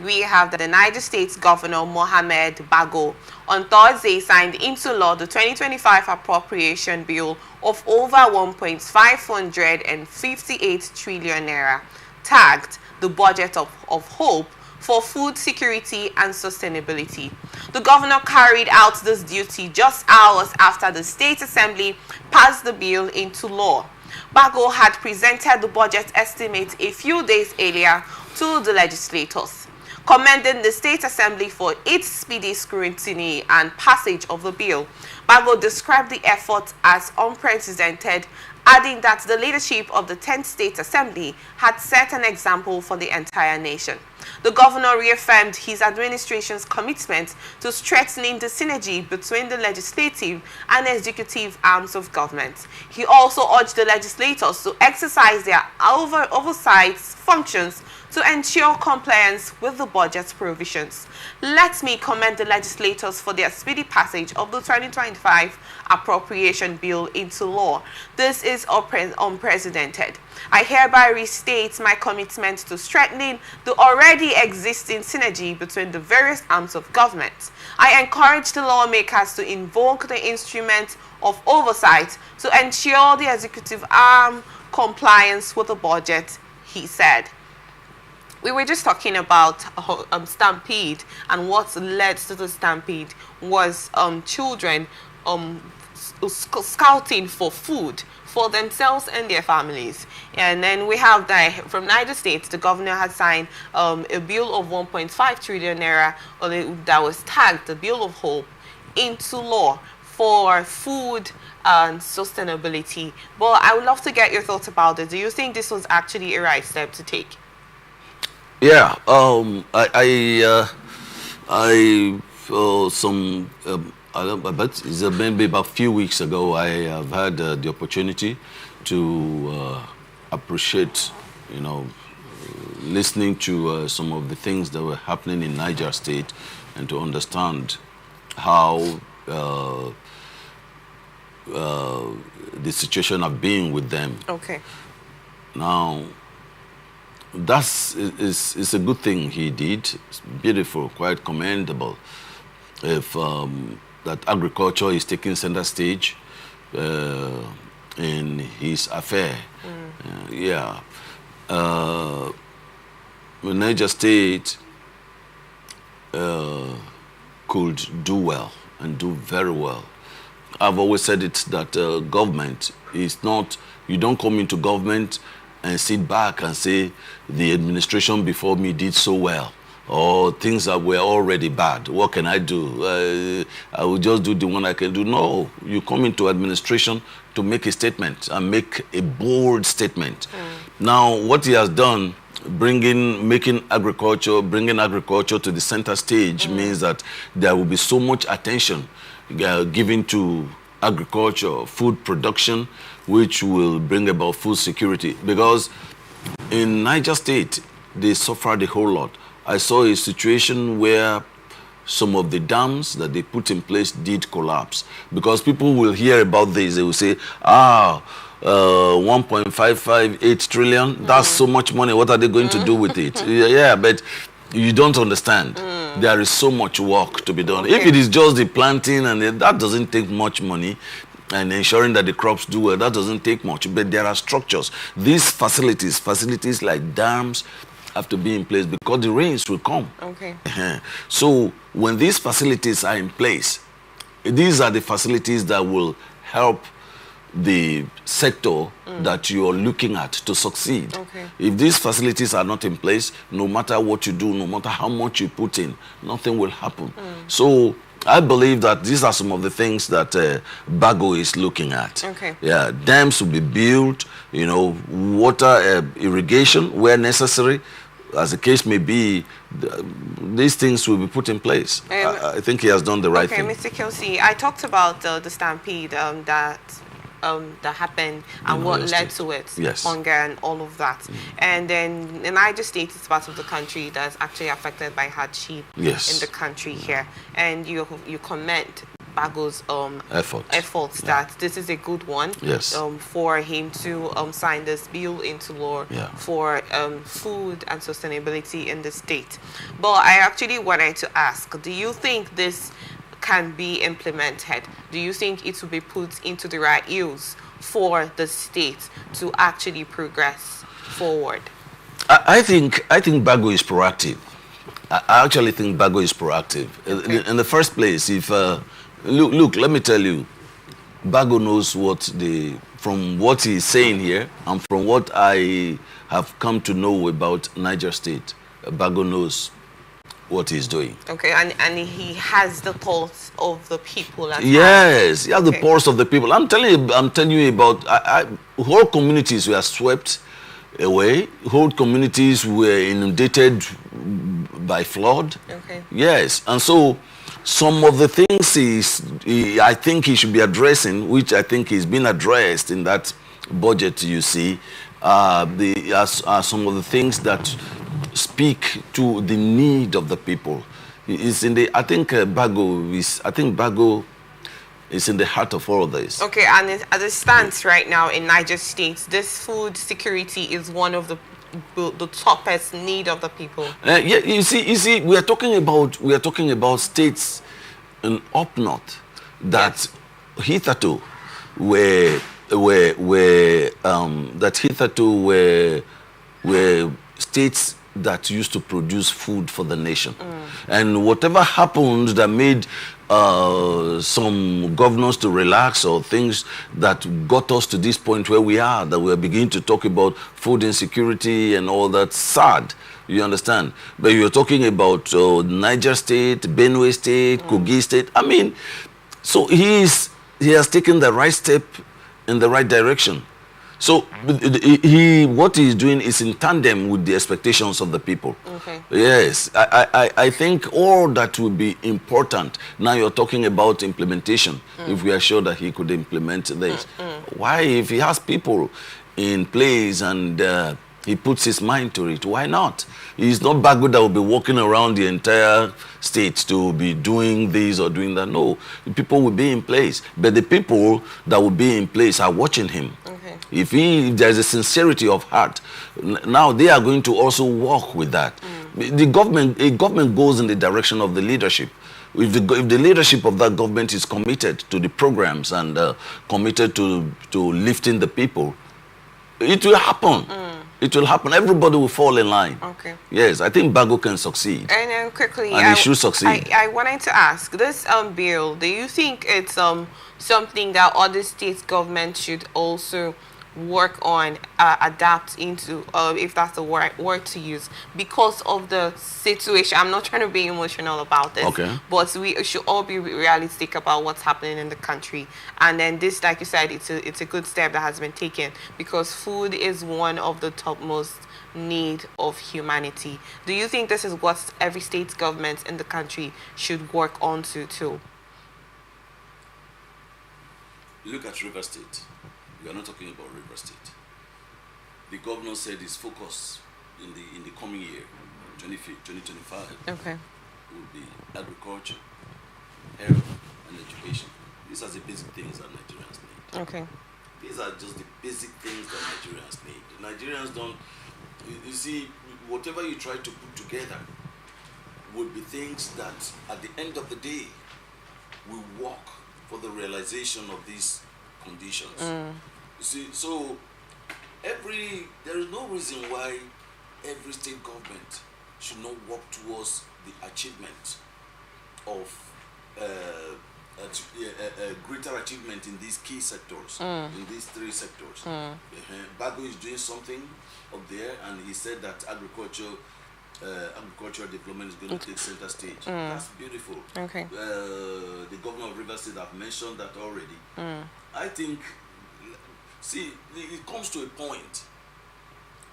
We have the Niger State Governor Mohammed Bago on Thursday signed into law the 2025 Appropriation Bill of over 1.558 trillion naira, tagged the Budget of Hope for Food Security and Sustainability. The governor carried out this duty just hours after the State Assembly passed the bill into law. Bago had presented the budget estimate a few days earlier to the legislators, commending the State Assembly for its speedy scrutiny and passage of the bill. Bago described the effort as unprecedented, adding that the leadership of the 10th State Assembly had set an example for the entire nation. The governor reaffirmed his administration's commitment to strengthening the synergy between the legislative and executive arms of government. He also urged the legislators to exercise their oversight functions to ensure compliance with the budget's provisions. Let me commend the legislators for their speedy passage of the 2025 Appropriation Bill into law. This is unprecedented. I hereby restate my commitment to strengthening the already existing synergy between the various arms of government. I encourage the lawmakers to invoke the instrument of oversight to ensure the executive arm compliance with the budget, he said. We were just talking about stampede, and what led to the stampede was children scouting for food for themselves and their families. And then we have from Niger State, the governor had signed a bill of 1.5 trillion naira that was tagged the Bill of Hope into law for food and sustainability. But I would love to get your thoughts about it. Do you think this was actually a right step to take? Yeah, I bet it's maybe about a few weeks ago, I have had the opportunity to appreciate, listening to some of the things that were happening in Niger State, and to understand how the situation have been with them. Okay. Now, is a good thing he did. It's beautiful, quite commendable. If that agriculture is taking center stage in his affair. Niger State could do well and do very well. I've always said it that government is not, you don't come into government and sit back and say the administration before me did so well, or things that were already bad. What can I do? I will just do the one I can do. No, you come into administration to make a statement and make a bold statement. Now, what he has done, bringing agriculture to the center stage means that there will be so much attention given to agriculture, food production, which will bring about food security. Because in Niger State, they suffered a whole lot. I saw a situation where some of the dams that they put in place did collapse. Because people will hear about this, they will say, 1.558 trillion, that's so much money, what are they going to do with it? Yeah, but you don't understand. There is so much work to be done. Okay. If it is just the planting, and that doesn't take much money, and ensuring that the crops do well, that doesn't take much. But there are structures. These facilities like dams, have to be in place because the rains will come. Okay. So when these facilities are in place, these are the facilities that will help the sector that you are looking at to succeed. Okay. If these facilities are not in place, no matter what you do, no matter how much you put in, nothing will happen. So I believe that these are some of the things that Bago is looking at. Okay. Yeah, dams will be built, water irrigation where necessary. As the case may be, these things will be put in place. I think he has done the right thing. Okay, Mr. Kelsey, I talked about the stampede that happened and what led to it, yes. hunger and all of that. And then the Niger State is part of the country that's actually affected by hardship yes. in the country here. And you comment Bago's efforts that this is a good one. Yes. For him to sign this bill into law for food and sustainability in the state. But I actually wanted to ask, do you think this can be implemented? Do you think it will be put into the right use for the state to actually progress forward? I think Bago is proactive. I actually think Bago is proactive. Okay. In the first place, if look, let me tell you, Bago knows from what he's saying here and from what I have come to know about Niger State, Bago knows what he's doing. Okay, and he has the pulse of the people. Yes, he has the pulse of the people. I'm telling you about whole communities were swept away. Whole communities were inundated by flood. Okay. Yes, and so some of the things I think he should be addressing, which I think is being addressed in that budget, you see, are some of the things that speak to the need of the people. I think Bago is in the heart of all of this. Okay, and as it stands right now in Niger State, this food security is one of the toughest need of the people. Yeah, you see, we are talking about states in up north that hitherto were states that used to produce food for the nation. And whatever happened that made some governors to relax, or things that got us to this point where we are, that we're beginning to talk about food insecurity and all that, sad, you understand? But you're talking about Niger State, Benue State, Kogi State. I mean, so he has taken the right step in the right direction. So what he's doing is in tandem with the expectations of the people. Okay. Yes, I think all that will be important. Now you're talking about implementation. If we are sure that he could implement this, why, if he has people in place and he puts his mind to it, why not? He's not Bago that will be walking around the entire state to be doing this or doing that. No, the people will be in place, but the people that will be in place are watching him. Okay. If there's a sincerity of heart, now they are going to also walk with that. A government goes in the direction of the leadership. If the leadership of that government is committed to the programs and committed to lifting the people, it will happen. It will happen. Everybody will fall in line. Okay. Yes, I think Bago can succeed. And then quickly, and he should succeed. I wanted to ask, this bill, do you think it's something that other state governments should also work on, adapt into, if that's the word to use, because of the situation? I'm not trying to be emotional about this, but we should all be realistic about what's happening in the country. And then this, like you said, it's a good step that has been taken, because food is one of the topmost need of humanity. Do you think this is what every state government in the country should work on too? Look at River State. We are not talking about River State. The governor said his focus in the coming year, 2025, will be agriculture, health, and education. These are the basic things that Nigerians need. Okay. These are just the basic things that Nigerians need. The Nigerians don't. You see, whatever you try to put together would be things that, at the end of the day, will work for the realization of these conditions. You see, so there is no reason why every state government should not work towards the achievement of a greater achievement in these key sectors, in these three sectors. Bago is doing something up there, and he said that agricultural development is going to take center stage. That's beautiful. Okay. The governor of Rivers State have mentioned that already. I think, see, it comes to a point.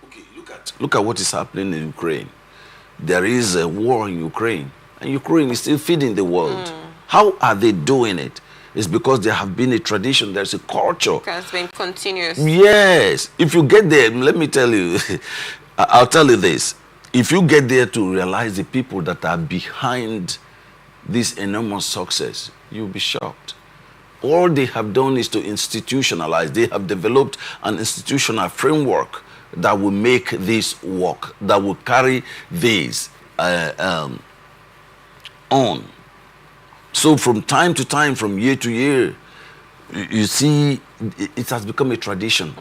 Okay, look at what is happening in Ukraine. There is a war in Ukraine, and Ukraine is still feeding the world. How are they doing it? It's because there have been a tradition, there's a culture. It's been continuous. Yes. If you get there, let me tell you, I'll tell you this. If you get there to realize the people that are behind this enormous success, you'll be shocked. All they have done is to institutionalize. They have developed an institutional framework that will make this work, that will carry this on. So from time to time, from year to year, you see, it has become a tradition.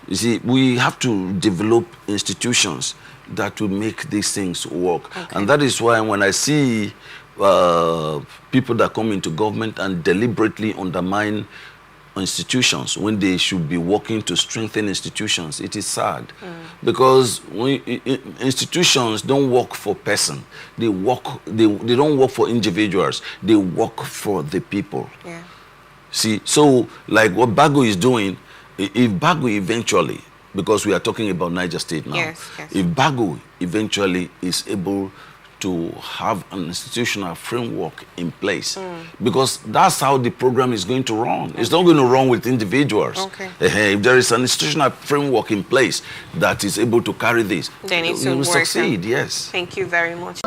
You see, we have to develop institutions that will make these things work. Okay. And that is why when I see people that come into government and deliberately undermine institutions when they should be working to strengthen institutions, it is sad. Because institutions don't work for person. They don't work for individuals. They work for the people. Yeah. See, so like what Bago is doing, if Bago eventually, because we are talking about Niger State now, yes. If Bago eventually is able to have an institutional framework in place, because that's how the program is going to run. Okay. It's not going to run with individuals. Okay. If there is an institutional framework in place that is able to carry this, then it will will succeed. Yes. Thank you very much.